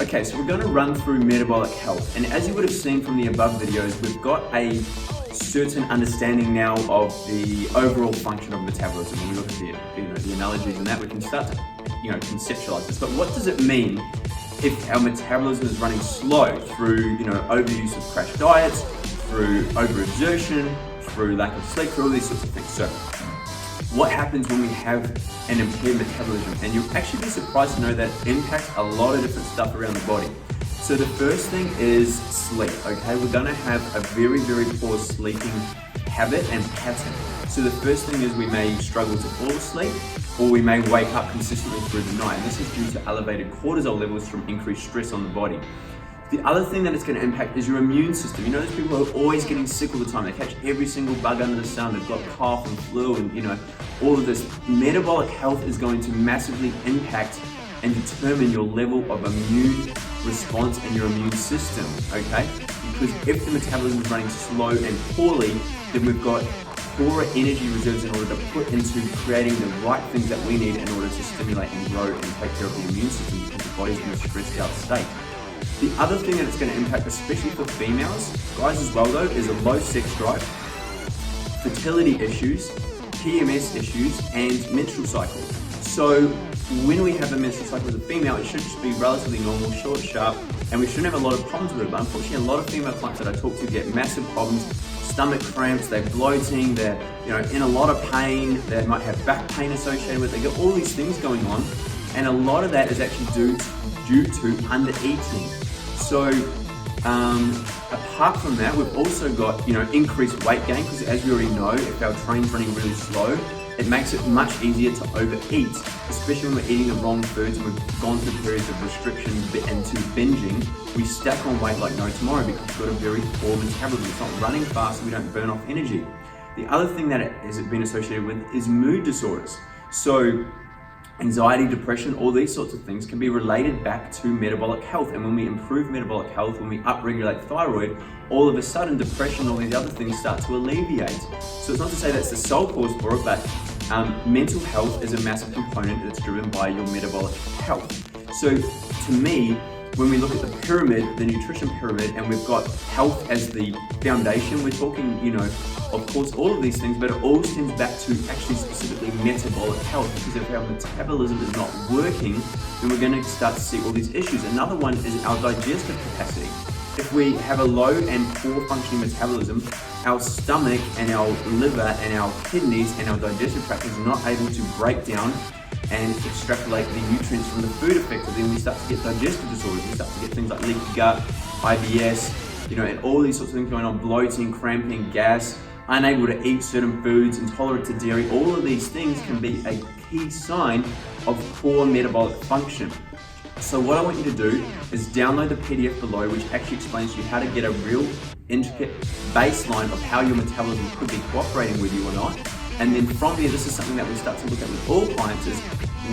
Okay, so we're going to run through metabolic health, and as you would have seen from the above videos, we've got a certain understanding now of the overall function of metabolism. When we look at the analogies and that, we can start to conceptualize this. But what does it mean if our metabolism is running slow through overuse of crash diets, through overexertion, through lack of sleep, through all these sorts of things? So what happens when we have an impaired metabolism? And you'll actually be surprised to know that it impacts a lot of different stuff around the body. So the first thing is sleep, okay? We're gonna have a very, very poor sleeping habit and pattern. So the first thing is we may struggle to fall asleep, or we may wake up consistently through the night. And this is due to elevated cortisol levels from increased stress on the body. The other thing that it's going to impact is your immune system. You know, those people who are always getting sick all the time. They catch every single bug under the sun. They've got cough and flu and all of this. Metabolic health is going to massively impact and determine your level of immune response and your immune system, okay? Because if the metabolism is running slow and poorly, then we've got poorer energy reserves in order to put into creating the right things that we need in order to stimulate and grow and take care of the immune system, because the body's in a stressed out state. The other thing that it's going to impact, especially for females, guys as well though, is a low sex drive, fertility issues, PMS issues, and menstrual cycle. So when we have a menstrual cycle as a female, it should just be relatively normal, short, sharp, and we shouldn't have a lot of problems with it. But unfortunately, a lot of female clients that I talk to get massive problems, stomach cramps, they're bloating, they're in a lot of pain, they might have back pain associated with it, they get all these things going on, and a lot of that is actually due to under-eating. So apart from that, we've also got increased weight gain, because as we already know, if our train's running really slow, it makes it much easier to overeat, especially when we're eating the wrong foods and we've gone through periods of restriction into binging. We stack on weight like no tomorrow because we've got a very poor metabolism. It's not running fast and we don't burn off energy. The other thing that it has been associated with is mood disorders. So anxiety, depression, all these sorts of things can be related back to metabolic health. And when we improve metabolic health, when we upregulate thyroid, all of a sudden depression and all these other things start to alleviate. So it's not to say that's the sole cause for it, but mental health is a massive component that's driven by your metabolic health. So to me, when we look at the pyramid, the nutrition pyramid, and we've got health as the foundation, we're talking, of course, all of these things, but it all stems back to actually specifically metabolic health, because if our metabolism is not working, then we're going to start to see all these issues. Another one is our digestive capacity. If we have a low and poor functioning metabolism, our stomach and our liver and our kidneys and our digestive tract is not able to break down and extrapolate the nutrients from the food effectively, and we start to get digestive disorders. We start to get things like leaky gut, IBS, and all these sorts of things going on, bloating, cramping, gas, unable to eat certain foods, intolerant to dairy. All of these things can be a key sign of poor metabolic function. So what I want you to do is download the PDF below, which actually explains to you how to get a real intricate baseline of how your metabolism could be cooperating with you or not. And then from there, this is something that we start to look at with all clients, is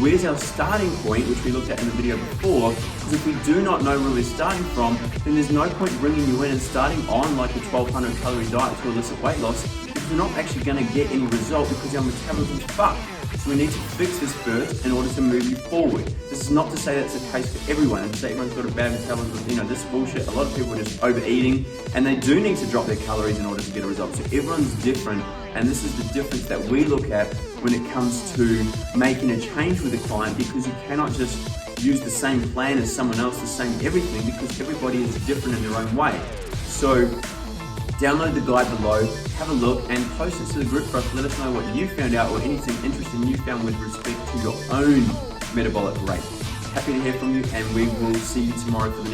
where's our starting point, which we looked at in the video before. Because if we do not know where we're starting from, then there's no point bringing you in and starting on like a 1200 calorie diet to elicit weight loss, because you're not actually going to get any result because our metabolism's fucked. So we need to fix this first in order to move you forward. This is not to say that's the case for everyone, and to say everyone's got a bad metabolism, this is bullshit. A lot of people are just overeating, and they do need to drop their calories in order to get a result. So everyone's different, and this is the difference that we look at when it comes to making a change with a client, because you cannot just use the same plan as someone else, the same everything, because everybody is different in their own way. So download the guide below, have a look, and post it to the group for us. Let us know what you found out or anything interesting you found with respect to your own metabolic rate. Happy to hear from you, and we will see you tomorrow for the next